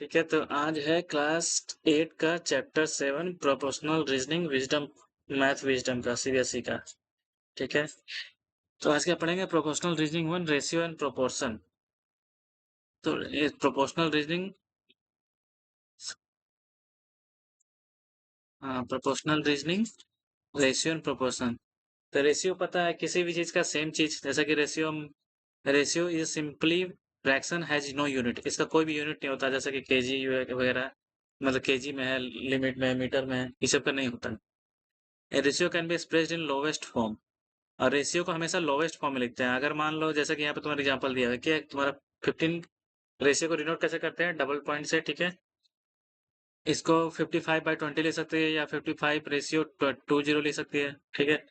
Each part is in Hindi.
ठीक है, तो आज है क्लास 8 का chapter 7 proportional reasoning wisdom math wisdom का सीबीएसई का। ठीक है, तो आज क्या पढ़ेंगे? Proportional reasoning 1 ratio and proportion. तो proportional reasoning, proportional reasoning ratio and proportion. तो रेशियो पता है किसी भी चीज का सेम चीज, जैसा कि ratio is simply fraction has no unit. इसका कोई भी यूनिट नहीं होता, जैसा कि केजी वगैरह, मतलब केजी में है, लिमिट में है, मीटर में है, ये सब का नहीं होता। ए ratio can be expressed in lowest form. और रेशियो को हमेशा लोवेस्ट फॉर्म में लिखते हैं। अगर मान लो जैसे कि यहाँ पे तुम्हारा एग्जांपल दिया है कि तुम्हारा 15, रेशियो को डिनोट कैसे करते हैं? डबल पॉइंट से। ठीक है, इसको 55/20 ले सकते हैं, या 55 रेशियो 20 ले सकती है। ठीक है,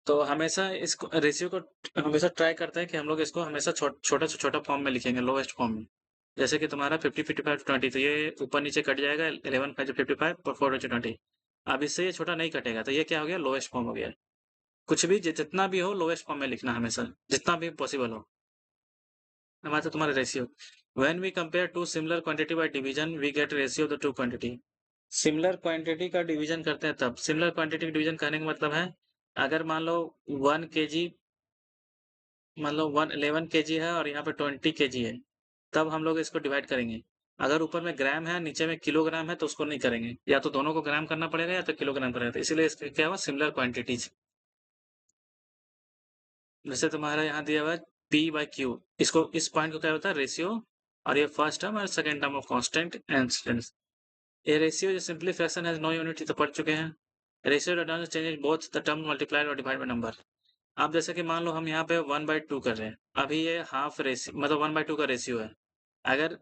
तो हमेशा इसको रेशियो को हमेशा ट्राई करते हैं कि हम लोग इसको हमेशा छोटा से छोटा फॉर्म में लिखेंगे, लोवेस्ट फॉर्म में। जैसे कि तुम्हारा 50, 55, 20, तो ये ऊपर नीचे कट जाएगा, 11 5 55 और 4 20। अब इससे ये छोटा नहीं कटेगा, तो ये क्या हो गया? लोवेस्ट फॉर्म हो गया। कुछ भी जितना भी हो लोवेस्ट फॉर्म में लिखना हमेशा, जितना भी पॉसिबल हो। हमारा तो तुम्हारा ratio, when we compare two similar quantity by division we get ratio of the two quantity. Similar quantity का डिवीजन करते हैं तब। सिमिलर क्वांटिटी का डिवीजन करने का मतलब है, अगर मान लो 1 kg, मान लो 11 kg है और यहाँ पे 20 kg है, तब हम लोग इसको डिवाइड करेंगे। अगर ऊपर में ग्राम है नीचे में किलोग्राम है तो उसको नहीं करेंगे, या तो दोनों को ग्राम करना पड़ेगा या तो किलोग्राम करेगा, तो इसीलिए इसका क्या हुआ? Similar quantities. जैसे तुम्हारा यहाँ दिया हुआ है P/Q, इसको इस पॉइंट को क्या होता है? रेशियो। और ये फर्स्ट टर्म और second term of constant instance. ये रेशियो जो simply fraction has no unit, तो पढ़ चुके हैं। Ratio doesn't change both the term multiplied और डिवाइड बाय नंबर। अब जैसे कि मान लो हम यहाँ पे 1/2 कर रहे हैं, अभी ये हाफ रेशियो मतलब 1/2 का रेशियो है। अगर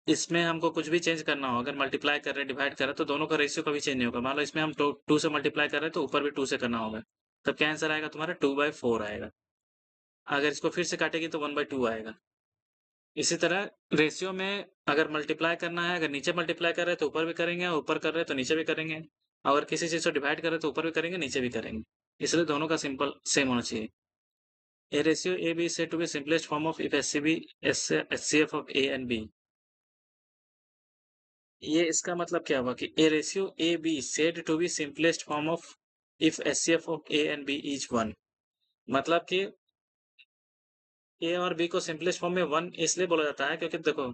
इसमें हमको कुछ भी चेंज करना हो, अगर मल्टीप्लाई कर रहे हैं डिवाइड कर रहे हैं, तो दोनों का रेशियो कभी चेंज नहीं होगा। मान लो इसमें हम 2 से मल्टीप्लाई कर रहे हैं तो ऊपर भी 2 से करना होगा, तब क्या आंसर आएगा तुम्हारा? 2/4 आएगा। अगर इसको फिर से काटेगी तो 1/2 आएगा। इसी तरह रेशियो में अगर मल्टीप्लाई करना है, अगर नीचे मल्टीप्लाई कर रहे हैं तो ऊपर भी करेंगे, और ऊपर कर रहे हैं तो नीचे भी करेंगे। अगर किसी चीज को डिवाइड कर रहे हैं तो ऊपर भी करेंगे, नीचे भी करेंगे। इसलिए दोनों का सिंपल सेम होना चाहिए। A ratio A B said to be simplest form of if SCB HCF of A and B। ये इसका मतलब क्या हुआ कि A ratio A B said to be simplest form of if HCF of A and B is 1। मतलब कि ए और बी को सिंपलेस्ट फॉर्म में 1 इसलिए बोला जाता है क्योंकि देखो,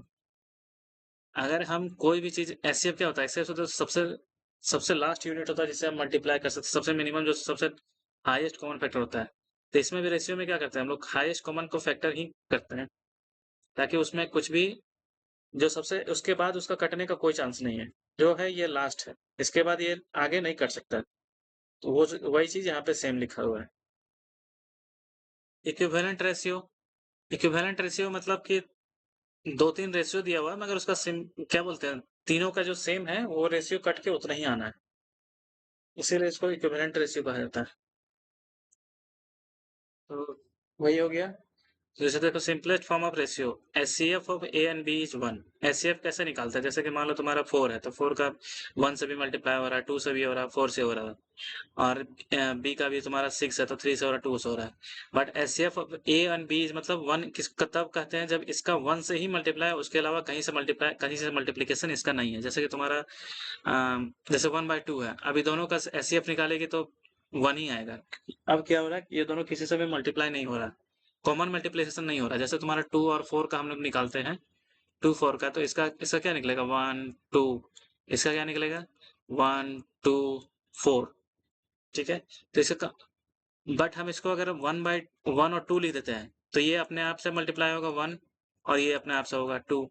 अगर हम कोई भी चीज, एचसीएफ क्या होता है? एचसीएफ होता है सबसे सबसे लास्ट यूनिट होता है जिससे हम मल्टीप्लाई कर सकते हैं, सबसे मिनिमम जो सबसे हाईएस्ट कॉमन फैक्टर होता है। तो इसमें भी रेशियो में क्या करते हैं हम लोग? हाईएस्ट कॉमन को फैक्टर ही करते हैं, ताकि उसमें कुछ भी, जो सबसे उसके बाद उसका कटने का कोई चांस नहीं है। जो है ये लास्ट है, इसके बाद ये आगे नहीं कट सकता। तो वो वही चीज यहाँ पे सेम लिखा हुआ है। इक्विवेलेंट रेशियो, इक्विवेलेंट रेशियो मतलब कि दो तीन रेशियो दिया हुआ है, मगर उसका सिम क्या बोलते हैं, तीनों का जो सेम है वो रेशियो कट के उतना ही आना है, इसीलिए इसको इक्विवेलेंट रेशियो कहा जाता है। तो वही हो गया। तो जैसे देखो, simplest form of ratio HCF of A and B is 1। HCF कैसे निकालते हैं? जैसे कि मान लो तुम्हारा 4 है, तो 4 का 1 से भी मल्टीप्लाई हो रहा है, 2 से भी हो रहा है, 4 से हो रहा है। और बी का भी तुम्हारा 6 है तो 3 से हो रहा है, 2 से हो रहा है। But HCF of A and B मतलब 1 किस तब कहते हैं जब इसका 1 से ही मल्टीप्लाई, उसके अलावा कहीं से मल्टीप्लीकेशन इसका नहीं है। जैसे कि तुम्हारा जैसे 1/2 है, अभी दोनों का एचसीएफ निकालेगी तो 1 ही आएगा। अब क्या हो रहा है? ये दोनों किसी से भी मल्टीप्लाई नहीं हो रहा, कॉमन मल्टीप्लिकेशन नहीं हो रहा। जैसे तुम्हारा 2 और 4 का हम लोग निकालते हैं, 2 4 का, तो इसका इसका क्या निकलेगा? 1 2। इसका क्या निकलेगा? 1 2 4। ठीक है, तो इसका, बट हम इसको अगर 1/1 और 2 लिख देते हैं तो ये अपने आप से मल्टीप्लाई होगा 1, और ये अपने आप से होगा 2।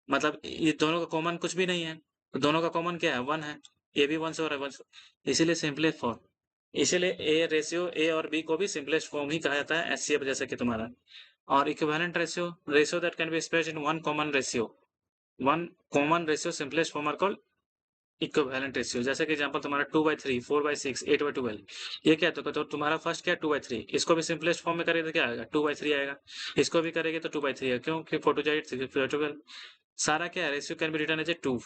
मतलब ये दोनों का कॉमन कुछ भी नहीं है, तो दोनों का कॉमन क्या है? 1 है। ये भी 1 से हो रहा है, 1 से, इसीलिए सिंपलेस्ट फॉर्म। इसीलिए ए रेशियो ए और बी को भी सिंपलेस्ट फॉर्म ही कहा जाता है, एचसीएफ जैसे कि तुम्हारा। और equivalent ratio, ratio that can be expressed in one common ratio simplest form are called equivalent ratio. जैसे कि एग्जांपल तुम्हारा 2/3, 4/6, 8/12, ये क्या है? तो तुम्हारा फर्स्ट क्या है? 2/3। इसको भी सिंपलेस्ट फॉर्म में करेगी तो क्या आएगा? 2/3 आएगा। इसको भी करेगी तो 2/3 है, क्योंकि 4 2 8 6 4 12। सारा क्या है? Ratio can be written as a 2।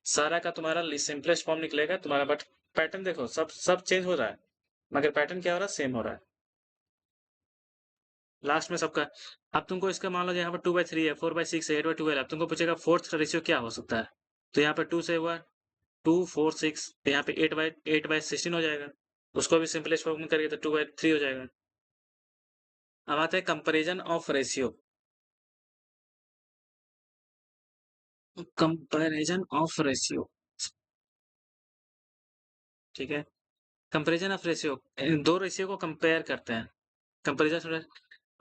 सारा का तुम्हारा सिंपलेस्ट फॉर्म निकलेगा तुम्हारा। बट पैटर्न देखो, सब चेंज हो रहा है, मगर पैटर्न क्या हो रहा है? सेम हो रहा है लास्ट में सबका। अब तुमको इसका मान लो यहाँ पर 2/3 है, 4/6 है, 8/12, अब तुमको पूछेगा फोर्थ का रेशियो क्या हो सकता है? तो यहाँ पे 2 से हुआ 2 4 6, तो यहाँ पे 8/16 हो जाएगा। उसको भी सिंपलेस्ट फॉर्म में करेंगे तो 2/3 हो जाएगा। अब आता है comparison of ratio. Comparison of ratio, ठीक है। कंपैरिजन ऑफ रेशियो, दो रेशियो को कंपेयर करते हैं। कंपैरिजन,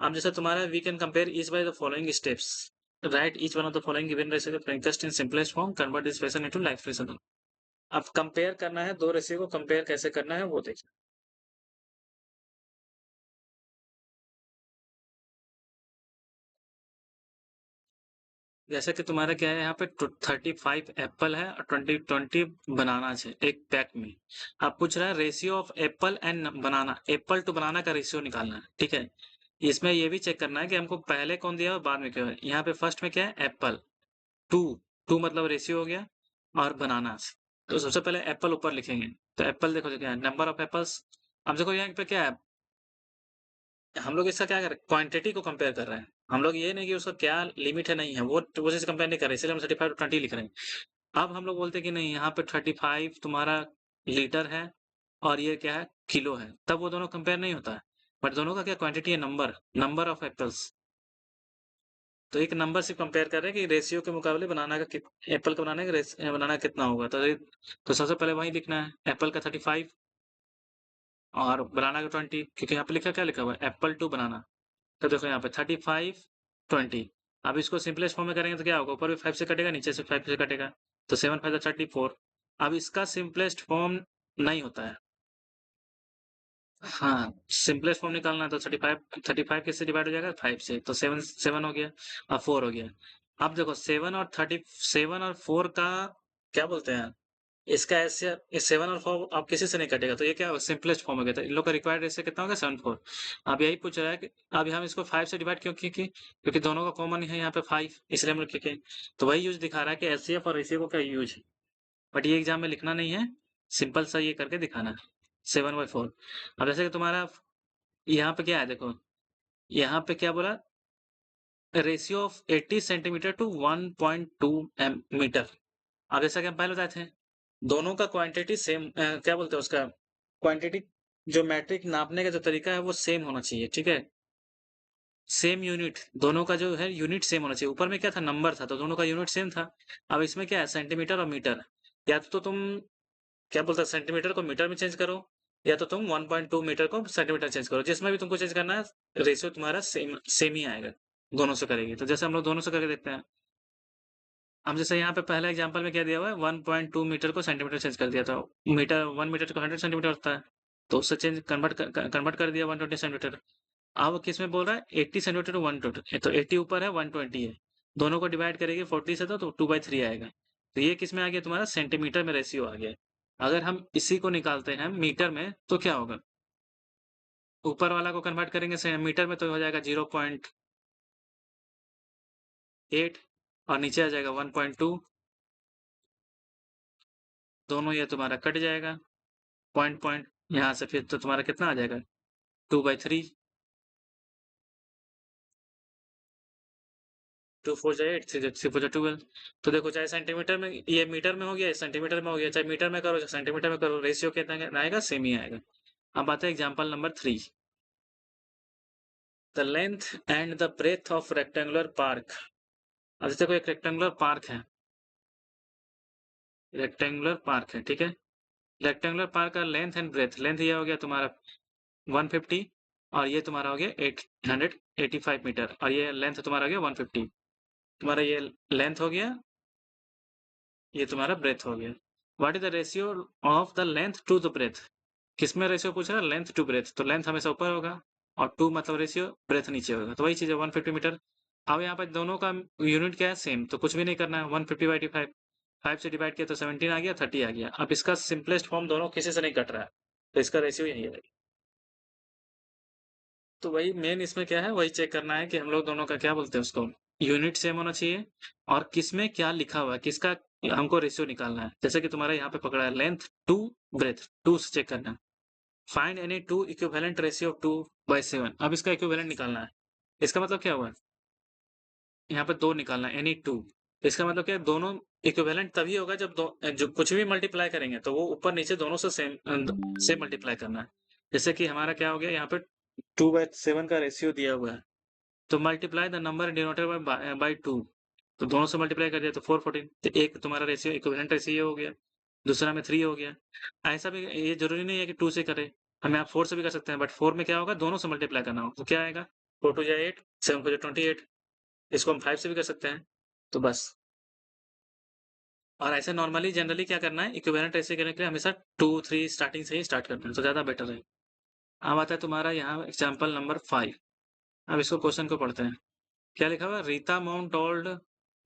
अब जैसे तुम्हारा we can compare each by the following steps, write each one of the following given ratio frankest in simplest form, convert this fraction into like fraction. अब कंपेयर करना है, दो रेशियो को कंपेयर कैसे करना है वो देखिए। जैसे कि तुम्हारा क्या है, यहाँ पे 35 एप्पल है और 20 बनाना है एक पैक में। अब पूछ रहा है ratio of apple and banana, apple to banana का रेशियो निकालना है, ठीक है। इसमें ये भी चेक करना है कि हमको पहले कौन दिया और बाद में क्या है। यहाँ पे फर्स्ट में क्या है, एप्पल, टू, टू मतलब रेशियो हो गया, और बनाना, तो सबसे पहले एप्पल ऊपर लिखेंगे। तो एप्पल देखो क्या है, नंबर ऑफ एप्पल्स। अब देखो यहाँ पे क्या है, हम लोग इसका क्या कर रहे हैं, क्वांटिटी को कंपेयर कर रहे हैं। हम लोग ये नहीं कि उसका क्या लिमिट है, नहीं है, वो चीज कंपेयर नहीं कर रहे, इसलिए हम 35 20 लिख रहे हैं। अब हम लोग बोलते हैं कि नहीं, यहाँ पे 35 तुम्हारा लीटर है और ये क्या है, किलो है, तब वो दोनों कंपेयर नहीं होता है। बट दोनों का क्या क्वांटिटी है, नंबर, नंबर ऑफ एप्पल्स। तो एक नंबर से कंपेयर कर रहे हैं कि रेशियो के मुकाबले बनाना का एप्पल का बनाने का बनाना कितना होगा। तो सबसे पहले वही लिखना है, एप्पल का 35 और बनाना का 20, क्योंकि यहाँ पे लिखा क्या लिखा हुआ है, एप्पल टू बनाना। तो देखो यहाँ पे 35 20। अब इसको सिंपलेस्ट फॉर्म में करेंगे तो क्या होगा, ऊपर भी 5 से कटेगा, नीचे से 5 से कटेगा, तो 7 5 34। अब इसका सिंपलेस्ट फॉर्म नहीं होता है। हाँ, सिंपलेस्ट फॉर्म निकालना है तो 35 किससे डिवाइड हो जाएगा, 5 से, तो 7 7 हो गया और 4 हो गया। अब देखो 7 और 4 का क्या बोलते हैं, इसका ऐसे, इस 7 और 4 अब किसी से नहीं कटेगा, तो ये क्या होगा, सिंपलेस्ट फॉर्म हो गया। तो इन लोग का रिक्वायर्ड रेशियो कितना होगा, 7 4। अब यही पूछ रहा है कि अब हम इसको 5 से डिवाइड क्यों किए, क्योंकि दोनों का कॉमन है यहाँ पे 5, इसलिए हम लोग किए। तो वही यूज दिखा रहा है कि एचसीएफ और रेशियो को क्या यूज है, बट ये एग्जाम में लिखना नहीं है, सिंपल सा ये करके दिखाना है, 7/4। अब जैसे कि तुम्हारा यहाँ पे क्या है, देखो यहाँ पे क्या बोला, ratio of 80 centimetre to 1.2 metre. अब जैसा कि हम पहले बताए थे, दोनों का क्वांटिटी सेम, क्या बोलते हैं उसका, क्वांटिटी, जो मैट्रिक नापने का जो तरीका है वो सेम होना चाहिए, ठीक है। सेम यूनिट, दोनों का जो है यूनिट सेम होना चाहिए। ऊपर में क्या था, नंबर था, तो दोनों का यूनिट सेम था। अब इसमें क्या है, सेंटीमीटर और मीटर, या तो तुम क्या बोलते हैं, सेंटीमीटर को मीटर में चेंज करो, या तो तुम 1.2 मीटर को सेंटीमीटर चेंज करो, जिसमें भी तुमको चेंज करना है, रेशियो तुम्हारा सेम सेम ही आएगा, दोनों से करेगी। तो जैसे हम लोग दोनों से करके देखते हैं। हम जैसे यहाँ पे पहले एग्जांपल में क्या दिया हुआ है, 1.2 मीटर को सेंटीमीटर चेंज कर दिया था। मीटर 1 मीटर को 100 सेंटीमीटर होता है, तो उससे चेंज कन्वर्ट कर दिया 120 सेंटीमीटर। अब किस में बोल रहा है, 80 सेंटीमीटर टू 120, तो 80 ऊपर है 120 है, दोनों को डिवाइड करेंगे 40 से, तो 2/3 आएगा। तो ये किस में आ गया, तुम्हारा सेंटीमीटर में रेशियो आ गया। अगर हम इसी को निकालते हैं मीटर में तो क्या होगा, ऊपर वाला को कन्वर्ट करेंगे मीटर में तो हो जाएगा 0.8, और नीचे आ जाएगा 1.2, दोनों ये तुम्हारा कट जाएगा, पॉइंट पॉइंट यहाँ से, फिर तो तुम्हारा कितना आ जाएगा, 2/3, 2 4 जा 8, 3 4 जा 12। तो देखो चाहे सेंटीमीटर में, ये मीटर में हो गया, सेंटीमीटर में हो गया, चाहे मीटर में करो चाहे सेंटीमीटर में करो, रेशियो कितना आएगा, सेम ही आएगा। अब आते हैं example number 3। The length and the breadth of rectangular park. अब देखो एक रेक्टेंगुलर पार्क है, रेक्टेंगुलर पार्क है, ठीक है। रेक्टेंगुलर पार्क का लेंथ एंड ब्रेथ, लेंथ ये हो गया तुम्हारा 150, और ये तुम्हारा हो गया 885 मीटर, और ये लेंथ तुम्हारा हो गया 150। तुम्हारा ये लेंथ हो गया, ये तुम्हारा ब्रेथ हो गया। What is the ratio of the length to the breadth, किसमें रेशियो पूछ रहा है, लेंथ टू ब्रेथ, तो लेंथ हमेशा ऊपर होगा और टू मतलब रेशियो, ब्रेथ नीचे होगा, तो वही चीज है 150 मीटर। अब यहाँ पर दोनों का यूनिट क्या है, सेम, तो कुछ भी नहीं करना है, 150/85, 5 से डिवाइड किया तो 17 आ गया, 30 आ गया। अब इसका सिंपलेस्ट फॉर्म दोनों किसी से नहीं कट रहा है, तो इसका रेशियो यही है। तो वही मेन इसमें क्या है, वही चेक करना है कि हम लोग दोनों का क्या बोलते हैं उसको, यूनिट सेम होना चाहिए, और किसमें क्या लिखा हुआ है, किसका हमको रेशियो निकालना है। जैसे कि तुम्हारा यहाँ पे पकड़ा है लेंथ टू ब्रेथ, टू से चेक करना है। Find any two equivalent ratio of 2/7। अब इसका इक्विवेलेंट निकालना है। इसका मतलब क्या हुआ, यहाँ पे दो निकालना है, एनी टू। तो इसका मतलब क्या है, दोनों इक्विवेलेंट तभी होगा जब जो कुछ भी मल्टीप्लाई करेंगे तो वो ऊपर नीचे दोनों से सेम मल्टीप्लाई करना है। जैसे कि हमारा क्या हो गया, यहाँ पे 2/7 का रेशियो दिया हुआ है, तो multiply the number denoted by 2, तो दोनों से मल्टीप्लाई कर दिया तो 414, तो एक तुम्हारा रेशियो इक्विवेलेंट रेशियो हो गया, दूसरा में 3 हो गया। ऐसा भी ये जरूरी नहीं है कि 2 से करे, हमें आप 4 से भी कर सकते हैं, बट 4 में क्या होगा, दोनों से मल्टीप्लाई करना होगा, तो क्या आएगा, 4 2 जा 8, 7 4 जा 28, इसको हम 5 से भी कर सकते हैं। तो बस, और ऐसे नॉर्मली जनरली क्या करना है, इक्विवेलेंट रेशियो करने के लिए हमेशा 2 3 स्टार्टिंग से ही स्टार्ट करना है, तो ज़्यादा बेटर है। अब आता है तुम्हारा यहाँ एग्जाम्पल नंबर 5। अब इसको क्वेश्चन को पढ़ते हैं। क्या लिखा हुआ,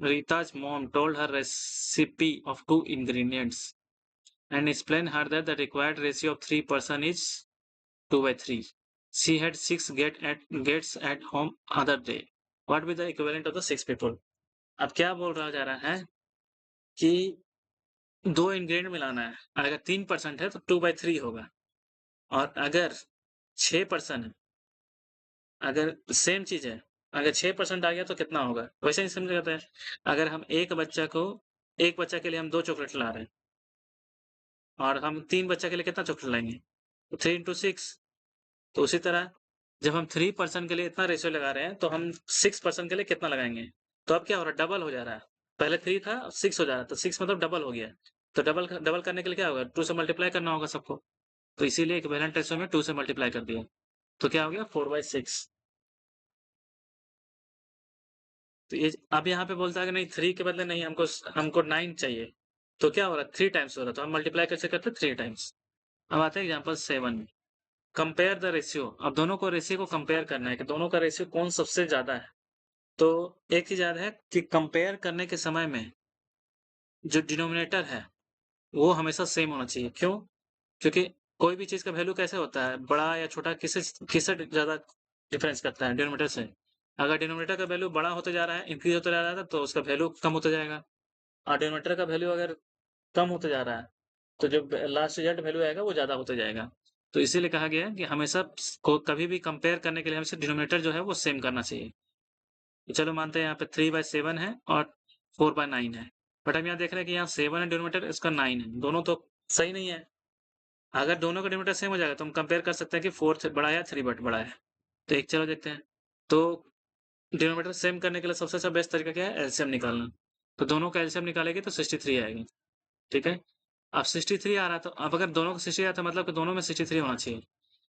Rita's mom told her recipe of 2 ingredients and explained her that the required ratio of 3 person is 2/3. She had 6 gets at home other day. What will be the equivalent of the 6 people? अब क्या बोल रहा जा रहा है कि 2 इंग्रेडिएंट मिलाना है, अगर 3% है तो 2/3 होगा, और अगर 6 पर्सन है, अगर सेम चीज है, अगर 6% आ गया तो कितना होगा, वैसे ही समझ जाते हैं। अगर हम एक बच्चा के लिए हम 2 चॉकलेट ला रहे हैं, और हम 3 बच्चा के लिए कितना चॉकलेट लाएंगे, तो 3 इंटू 6। तो उसी तरह जब हम 3 पर्सन के लिए इतना रेशियो लगा रहे हैं, तो हम 6 पर्सन के लिए कितना लगाएंगे, तो अब क्या हो रहा है, डबल हो जा रहा है। पहले 3 था, 6 हो जा रहा है, तो 6 मतलब डबल हो गया। तो डबल करने के लिए क्या होगा, 2 से मल्टीप्लाई करना होगा सबको, तो इसीलिए इक्विवेलेंट रेशियो में 2 से मल्टीप्लाई कर दिया, तो क्या हो गया, 4/6। तो ये अब यहाँ पे बोलता है कि नहीं, 3 के बदले नहीं, हमको 9 चाहिए, तो क्या हो रहा है, 3 टाइम्स हो रहा है, तो हम मल्टीप्लाई कैसे करते हैं, 3 टाइम्स। अब आते हैं एग्जाम्पल 7। कंपेयर द रेशियो, अब दोनों को रेशियो को कंपेयर करना है कि दोनों का रेशियो कौन सबसे ज्यादा है। तो एक चीज याद है कि कंपेयर करने के समय में जो डिनोमिनेटर है वो हमेशा सेम होना चाहिए। क्यों? क्योंकि कोई भी चीज का वैल्यू कैसे होता है, बड़ा या छोटा, किससे किससे ज्यादा डिफरेंस करता है, डिनोमिनेटर से। अगर डिनोमिनेटर का वैल्यू बड़ा होते जा रहा है, इंक्रीज होता जा रहा है, तो उसका वैल्यू कम होता जाएगा, और डिनोमिनेटर का वैल्यू अगर कम होते जा रहा है, तो जो लास्ट रिजल्ट वैल्यू आएगा वो ज्यादा होते जाएगा। तो इसीलिए कहा गया है कि हमेशा को कभी भी कंपेयर करने के लिए हमेशा डिनोमिनेटर जो है वो सेम करना चाहिए। तो चलो मानते हैं यहाँ पे 3/7 है और 4/9 है, बट हम यहाँ देख रहे हैं कि यहाँ 7 है डिनोमिनेटर, इसका 9 है, दोनों तो सही नहीं है। अगर दोनों का डिनोमिनेटर सेम हो जाएगा तो हम कंपेयर कर सकते हैं कि 4 बड़ा है या 3 बड़ा है। तो एक चलो देखते हैं। तो डिनोमिनेटर सेम करने के लिए सबसे अच्छा बेस्ट तरीका क्या है, एलसीएम निकालना। तो दोनों का एलसीएम निकालेंगे तो 63 आएगा। ठीक है, अब 63 आ रहा, तो अब अगर दोनों का 63 आता मतलब कि दोनों में 63 होना चाहिए,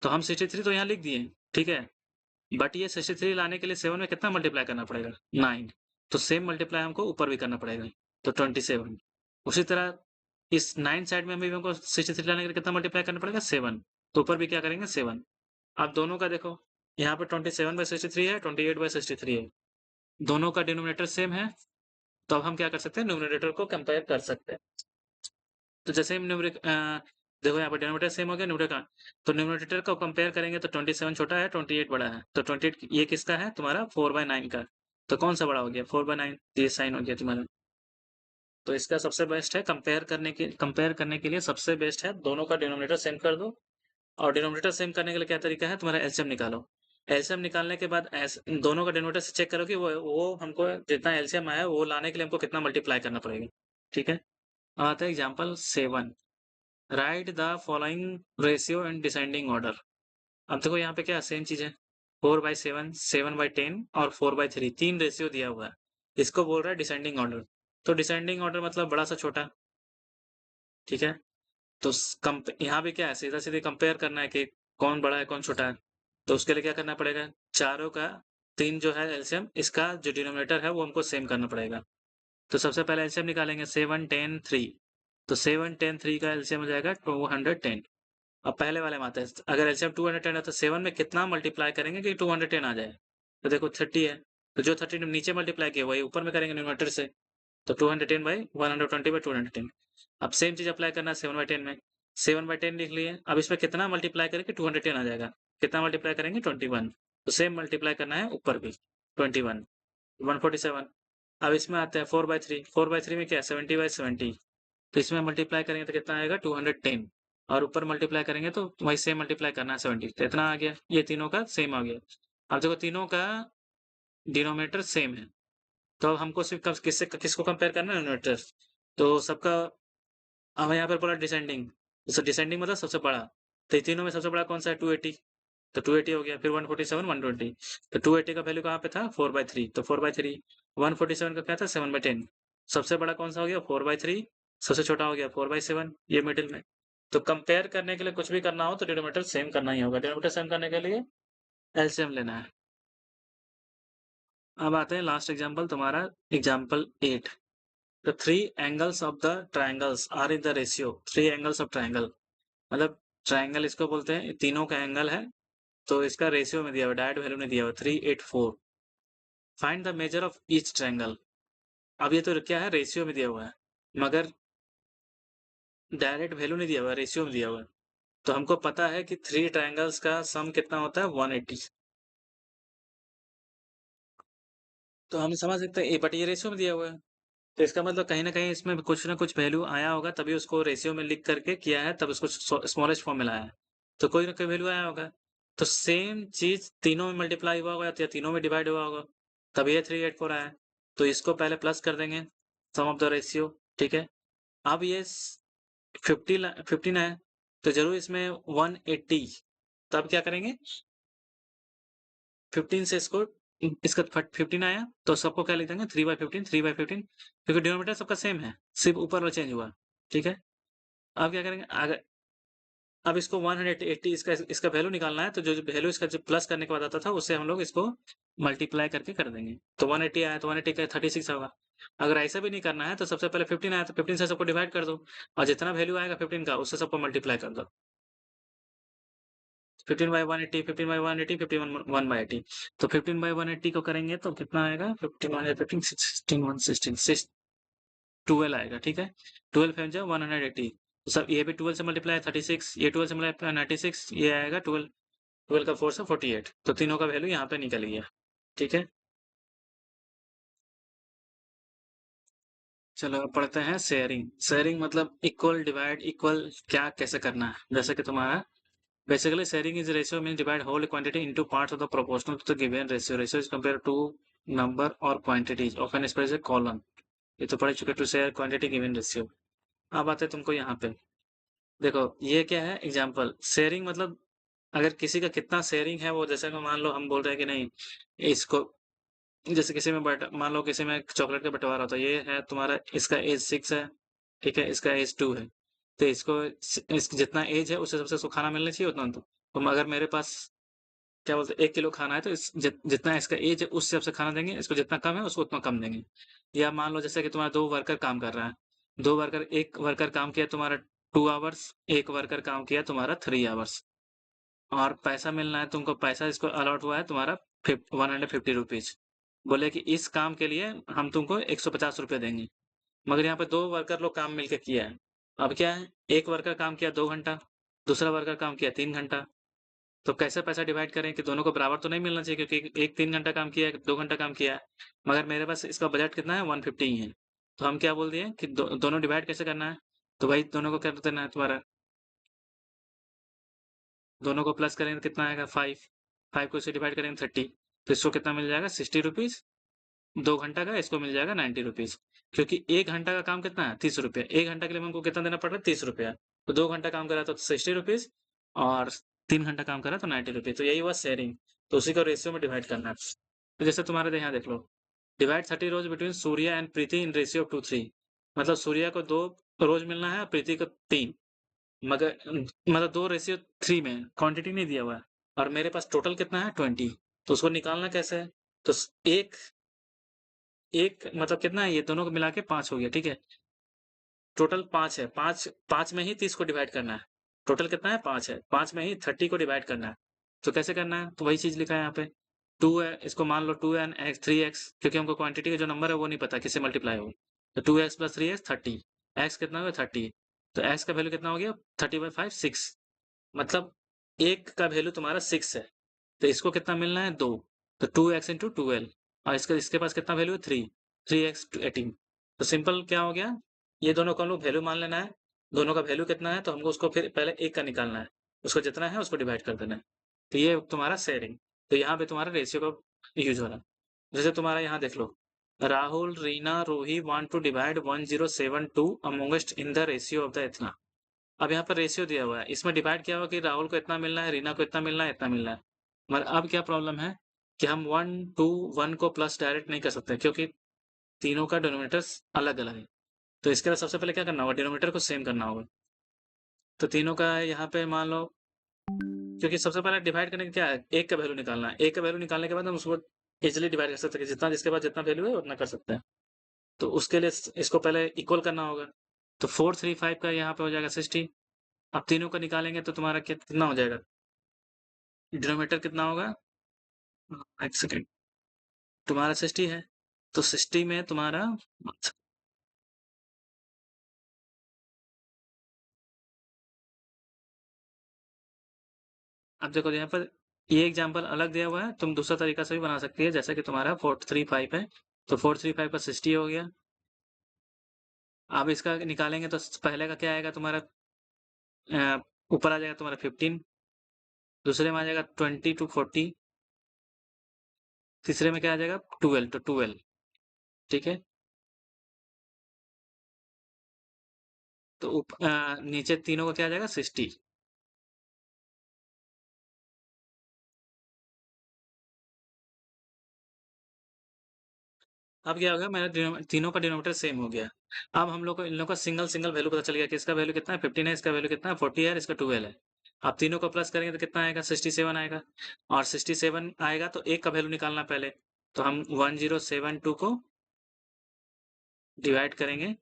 तो हम 63 तो यहाँ लिख दिए, ठीक है। बट ये 63 लाने के लिए 7 में कितना मल्टीप्लाई करना पड़ेगा, 9, तो सेम मल्टीप्लाई हमको ऊपर भी करना पड़ेगा, तो 27। उसी तरह इस 9 साइड में भी हमको 63 लाने के लिए कितना मल्टीप्लाई करना पड़ेगा, 7, तो ऊपर भी क्या करेंगे, 7। अब दोनों का देखो, यहाँ पे 27/63 है, 28/63 है, दोनों का डिनोमिनेटर सेम है, तो अब हम क्या कर सकते हैं, न्यूमरेटर को कंपेयर कर सकते हैं। तो जैसे हम देखो यहाँ पर डिनोमिनेटर सेम हो गया, न्यूमरेटर का, तो न्यूमरेटर को कंपेयर करेंगे तो 27 छोटा है, 28 बड़ा है, तो 28 ये किसका है, तुम्हारा 4/9 का, तो कौन सा बड़ा हो गया, 4/9, ये साइन हो गया तुम्हारा। तो इसका सबसे बेस्ट है कंपेयर करने के लिए सबसे बेस्ट है दोनों का डिनोमिनेटर सेम कर दो, और डिनोमिनेटर सेम करने के लिए क्या तरीका है, तुम्हारा एलसीएम निकालो। एलसीएम निकालने के बाद दोनों का डिनोमिनेटर से चेक करो कि वो हमको जितना एलसीएम आया वो लाने के लिए हमको कितना मल्टीप्लाई करना पड़ेगा। ठीक है, अब आता है example 7। Right the following ratio in descending order. अब देखो यहाँ पे क्या सेम चीज है, 4/7, 7/10 और 4/3, 3 रेशियो दिया हुआ है, इसको बोल रहा है डिसेंडिंग ऑर्डर। तो डिसेंडिंग ऑर्डर मतलब बड़ा सा छोटा, ठीक है। तो यहाँ भी क्या है, सीधा सीधे कंपेयर करना है कि कौन बड़ा है कौन छोटा है। तो उसके लिए क्या करना पड़ेगा, चारों का 3 जो है एलसीएम, इसका जो डिनोमिनेटर है वो हमको सेम करना पड़ेगा। तो सबसे पहले एलसीएम निकालेंगे, 7 10 3, तो 7 10 3 का एलसीएम हो जाएगा 210। अब पहले वाले में आते हैं, अगर एलसीएम 210 है तो 7 में कितना मल्टीप्लाई करेंगे कि 210 आ जाए, तो देखो 30 है, तो जो 30 नीचे मल्टीप्लाई किया वही ऊपर में करेंगे न्यूमरेटर से, तो 210/120/210। अब सेम चीज अप्लाई करना है 7/10 में, 7/10 लिख लिए, अब इसमें कितना मल्टीप्लाई करेंगे, 210 आ जाएगा, कितना मल्टीप्लाई करेंगे, 21, तो सेम मल्टीप्लाई करना है ऊपर भी, 21 147। अब इसमें आते हैं 4/3, 4/3 में क्या है, 70/70, तो इसमें मल्टीप्लाई करेंगे तो कितना आएगा, 210, और ऊपर मल्टीप्लाई करेंगे तो वही सेम मल्टीप्लाई करना है 70, तो इतना आ गया, ये तीनों का सेम आ गया। अब देखो तीनों का डिनोमिनेटर सेम है, तो अब हमको सिर्फ किसको कंपेयर करना है, न्यूमरेटर। तो सबका हमें यहाँ पर बोला डिसेंडिंग, तो डिसेंडिंग मतलब सबसे बड़ा। तो तीनों में सबसे बड़ा कौन सा है, 280। तो 280 हो गया, फिर 147 120। तो 280 का वैल्यू कहाँ पे था, 4/3, तो 4/3। 147 का क्या था, 7/10। सबसे बड़ा कौन सा हो गया, 4/3। सबसे छोटा हो गया 4/7, ये मिडिल में। तो कंपेयर करने के लिए कुछ भी करना हो तो डिनोमिनेटर सेम करना ही होगा। डिनोमिनेटर सेम करने के लिए एलसीएम लेना है। अब आते हैं लास्ट एग्जाम्पल, तुम्हारा example 8। The three angles of the triangles are in the ratio, three angles of triangle, मतलब ट्राइंगल इसको बोलते हैं, तीनों का एंगल है, तो इसका रेशियो में दिया हुआ, डायरेक्ट वैल्यू नहीं दिया हुआ, 384। Find the measure of each triangle. अब ये तो क्या है, रेशियो में दिया हुआ है, मगर डायरेक्ट वैल्यू नहीं दिया हुआ, रेशियो में दिया हुआ है। तो हमको पता है कि थ्री ट्राइंगल्स का सम कितना होता है, 180। तो हम समझ सकते हैं, बट ये रेशियो में दिया हुआ है, तो इसका मतलब कहीं ना कहीं इसमें कुछ ना कुछ वैल्यू आया होगा, तभी उसको रेशियो में लिख करके किया है, तब उसको स्मॉलेस्ट फॉर्म में लाया है। तो कोई ना कोई वैल्यू आया होगा। तो सेम चीज तीनों में मल्टीप्लाई हुआ होगा या तीनों में डिवाइड हुआ होगा, तब ये 384 आया है। तो इसको पहले प्लस कर देंगे, सम ऑफ द रेशियो, ठीक है। अब ये 15 है, तो जरूर इसमें 180। तो अब क्या करेंगे, 15 से इसको, इसका 15 आया तो सबको क्या लिख देंगे, 3/15, 3/15, क्योंकि डिनोमिनेटर सबका सेम है, सिर्फ ऊपर वाला चेंज हुआ, ठीक है। अब क्या करेंगे, अगर अब इसको 180, इसका इसका वैल्यू निकालना है, तो जो वैल्यू इसका जो प्लस करने के बाद आता था, उससे हम लोग इसको मल्टीप्लाई करके कर देंगे। तो 180 आया, तो 180 का 36 होगा। अगर ऐसा भी नहीं करना है, तो सबसे पहले 15 आया, तो 15 से सबको डिवाइड कर दो, और जितना वैल्यू आएगा 15 का, उससे सबको मल्टीप्लाई कर दो। 15/180, 15/180, 51/80। तो 15/180 को करेंगे तो कितना आएगा, 15/15, 16, 116, 12 आएगा, ठीक है। 12 5 जा 180। तो सब ये भी 12 से मल्टीप्लाई 36, ये 12 से मल्टीप्लाई 96, ये आएगा 12, 12 का 4 से 48। तो तीनों का वैल्यू यहाँ पे निकल गया, ठीक है। चलो अब पढ़ते हैं शेयरिंग। शेयरिंग मतलब इक्वल डिवाइड, इक्वल क्या कैसे करना है, जैसे कि तुम्हारा basically sharing is ratio means divide whole quantity into parts of the proportional to the given ratio. Ratio is compared to number or quantities often expressed as a column. ये तो पढ़ चुके, to share quantity given ratio. अब आते हैं तुमको यहाँ पे, देखो ये क्या है, एग्जांपल शेयरिंग मतलब अगर किसी का कितना शेयरिंग है, वो जैसे कि मान लो हम बोल रहे हैं कि नहीं इसको, जैसे किसी में मान लो किसी में चॉकलेट का बंटवारा होता है, ये है तुम्हारा, इसका एज 6 है, ठीक है, इसका एज 2 है। तो इसको जितना एज है उससे सबसे उसको खाना मिलना चाहिए उतना। तो अगर मेरे पास क्या बोलते हैं 1 किलो खाना है, तो जितना इसका एज है उस हिसाब से खाना देंगे, इसको जितना कम है उसको उतना कम देंगे। या मान लो जैसे कि तुम्हारा 2 वर्कर काम कर रहा है, एक वर्कर काम किया तुम्हारा 2 आवर्स, एक वर्कर काम किया तुम्हारा 3 आवर्स, और पैसा मिलना है तुमको, पैसा इसको अलॉट हुआ है तुम्हारा 150 रुपीज। बोले कि इस काम के लिए हम तुमको 150 रुपये देंगे, मगर यहाँ पे 2 वर्कर लोग काम मिलकर किया है। अब क्या है, एक वर्कर काम किया 2 घंटा, दूसरा वर्कर काम किया 3 घंटा, तो कैसे पैसा डिवाइड करें कि दोनों को बराबर तो नहीं मिलना चाहिए, क्योंकि एक 3 घंटा काम किया है, 2 घंटा काम किया है, मगर मेरे पास इसका बजट कितना है, 150 ही है। तो हम क्या बोल दिए कि दोनों डिवाइड कैसे करना है, तो भाई दोनों को कर देना है तुम्हारा, दोनों को प्लस करेंगे तो कितना आएगा, 5, को इससे डिवाइड करेंगे 30, तो इसको कितना मिल जाएगा, 60 रुपीज। 2 घंटा का इसको मिल जाएगा 90 रुपीज, क्योंकि 1 घंटा का काम कितना है, 30 रुपया, 1 घंटा के लिए हमको कितना देना पड़ रहा है, 30 रुपया। तो 2 घंटा काम करा तो 60 रुपीज, और 3 घंटा काम करा तो 90 रुपीज। तो यही हुआ शेयरिंग। तो उसी को रेशियो में डिवाइड करना है। तो जैसे तुम्हारे यहाँ देख लो, divide 30 rose between Surya and Preeti in ratio of 2:3, मतलब सूर्या को 2 रोज मिलना है, प्रीति को 3, मगर मतलब 2:3 में क्वांटिटी नहीं दिया हुआ है, और मेरे पास टोटल कितना है, 20। तो उसको निकालना कैसे है, तो एक एक मतलब कितना है, ये दोनों को मिला के 5 हो गया, ठीक है। टोटल 5 है, 5 5 में ही 30 को डिवाइड करना है। टोटल कितना है, 5 है, 5 में ही 30 को डिवाइड करना है। तो कैसे करना है, तो वही चीज लिखा है यहाँ पे, 2 है, इसको मान लो 2n x 3x, क्योंकि हमको क्वांटिटी का जो नंबर है वो नहीं पता किससे मल्टीप्लाई हो। तो 2x + 3x 30, x कितना हो गया, 30। तो x का वैल्यू कितना हो गया, 30/5 6, मतलब एक का वैल्यू तुम्हारा 6 है, तो इसको कितना मिलना है, 2। तो 2x इंटू 12, और इसके पास कितना वैल्यू है, 3x 18। तो सिंपल क्या हो गया, ये दोनों का हम लोग वैल्यू मान लेना है, दोनों का वैल्यू कितना है, तो हमको उसको फिर पहले एक का निकालना है, उसको जितना है उसको डिवाइड कर देना है। तो ये तुम्हारा शेयरिंग। तो यहाँ पे तुम्हारा रेशियो का यूज हो रहा है। जैसे तुम्हारा यहाँ देख लो, Rahul, Reena, Rohi want to divide 1072 amongst in the ratio of the इतना। अब यहाँ पर रेशियो दिया हुआ है, इसमें डिवाइड किया हुआ कि राहुल को इतना मिलना है, रीना को इतना मिलना है, इतना मिलना है। मगर अब क्या प्रॉब्लम है कि हम 1 को प्लस डायरेक्ट नहीं कर सकते, क्योंकि तीनों का डिनोमिनेटर्स अलग अलग है। तो इसके लिए सबसे पहले क्या करना होगा, डिनोमिनेटर को सेम करना होगा। तो तीनों का है यहाँ पे मान लो, क्योंकि सबसे पहले डिवाइड करने का क्या है, एक का वैल्यू निकालना है। एक का वैल्यू निकालने के बाद हम उसको इजिली डिवाइड कर सकते हैं, जितना जिसके पास जितना वैल्यू है उतना कर सकते हैं। तो उसके लिए इसको पहले इक्वल करना होगा। तो 435 का यहाँ पे हो जाएगा 60। अब तीनों को निकालेंगे तो तुम्हारा कितना हो जाएगा, डिनोमिनेटर कितना होगा, एक सेकेंड, तुम्हारा 60 है, तो 60 में तुम्हारा, अब देखो यहाँ पर ये एग्जांपल अलग दिया हुआ है, तुम दूसरा तरीका से भी बना सकती है, जैसे कि तुम्हारा 435 है, तो 435 का 60 हो गया। अब इसका निकालेंगे तो पहले का क्या आएगा तुम्हारा, ऊपर आ जाएगा तुम्हारा 15, दूसरे में आ जाएगा 20 to 40, तीसरे में क्या आ जाएगा 12 तो 12। ठीक है, तो नीचे तीनों का क्या आ जाएगा 60। अब क्या होगा, मेरा तीनों का डिनोमिनेटर सेम हो गया। अब हम लोग को इन लोगों का सिंगल सिंगल वैल्यू पता चल गया कि इसका वैल्यू कितना है, 15 है, इसका वैल्यू कितना है, 40 है, इसका 12 है। अब तीनों को प्लस करेंगे तो कितना आएगा, 67 आएगा। और 67 आएगा तो एक का वैल्यू निकालना पहले। तो हम 1072 को डिवाइड करेंगे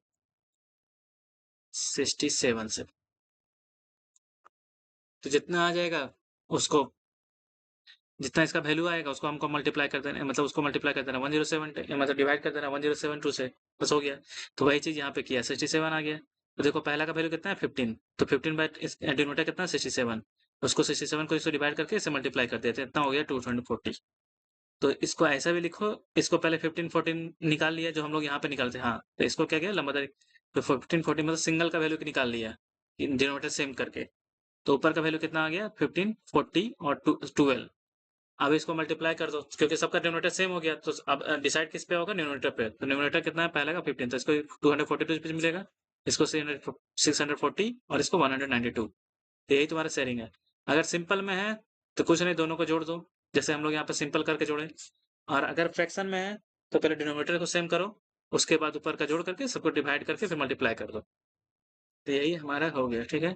67 से, तो जितना आ जाएगा उसको, जितना इसका वैल्यू आएगा उसको हमको मल्टीप्लाई कर देना, मतलब उसको मल्टीप्लाई कर देना 107, मतलब डिवाइड कर देना 1072 से, बस हो गया। तो वही चीज यहाँ पे किया, 67 आ गया। तो देखो पहला का वैल्यू कितना है 15, तो 15 बाई डिनोमिनेटर कितना है 67, उसको 67 को इससे डिवाइड करके इसे मल्टीप्लाई कर देते हैं, इतना हो गया 240। तो इसको ऐसा भी लिखो, इसको पहले 15 14 निकाल लिया जो हम लोग यहाँ पे निकालते हैं, हाँ तो इसको क्या किया लंबादारी, तो 15 14 मतलब सिंगल का वैल्यू निकाल लिया डिनोमिनेटर सेम करके। तो ऊपर का वैल्यू कितना आ गया 15 40 और 12। अब इसको मल्टीप्लाई कर दो, क्योंकि सबका डिनोमिनेटर सेम हो गया, तो अब डिसाइड किस पे होगा, न्यूमरेटर पे। तो न्यूमरेटर कितना है पहले का 15, तो इसको 242 रुपीज मिलेगा, इसको 640 और इसको 192। तो यही तुम्हारा शेयरिंग है। अगर सिंपल में है तो कुछ नहीं, दोनों को जोड़ दो, जैसे हम लोग यहाँ पे सिंपल करके जोड़े। और अगर फ्रैक्शन में है तो पहले डिनोमिनेटर को सेम करो, उसके बाद ऊपर का जोड़ करके सबको डिवाइड करके फिर मल्टीप्लाई कर दो। तो यही हमारा हो गया, ठीक है।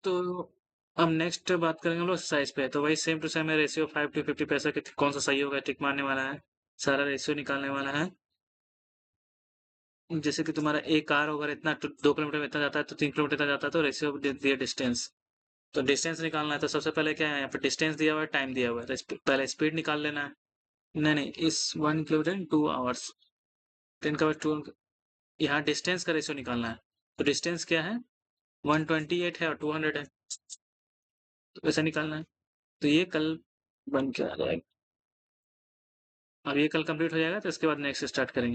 तो अब नेक्स्ट बात करेंगे हम लोग साइज पे, तो वही सेम टू सेम है, रेशियो 5 to 50 पैसा कि कौन सा सही होगा, टिक मारने वाला है, सारा रेशियो निकालने वाला है। जैसे कि तुम्हारा एक कार अगर इतना 2 किलोमीटर में इतना जाता है, तो 3 किलोमीटर इतना जाता है, तो रेशियो दिया डिस्टेंस। तो डिस्टेंस निकालना है, तो सबसे पहले क्या है, यहाँ पे डिस्टेंस दिया हुआ है, टाइम दिया हुआ है, तो पहले स्पीड निकाल लेना है। नहीं नहीं, इस 1 किलोमीटर इन 2 आवर्स, 10 का 2, यहाँ डिस्टेंस का रेशियो निकालना है। तो डिस्टेंस क्या है, 128 है और 200 है, तो ऐसा निकालना है। तो ये कल बन के आ जाएगा। अब ये कल कंप्लीट हो जाएगा तो इसके बाद नेक्स्ट स्टार्ट करेंगे।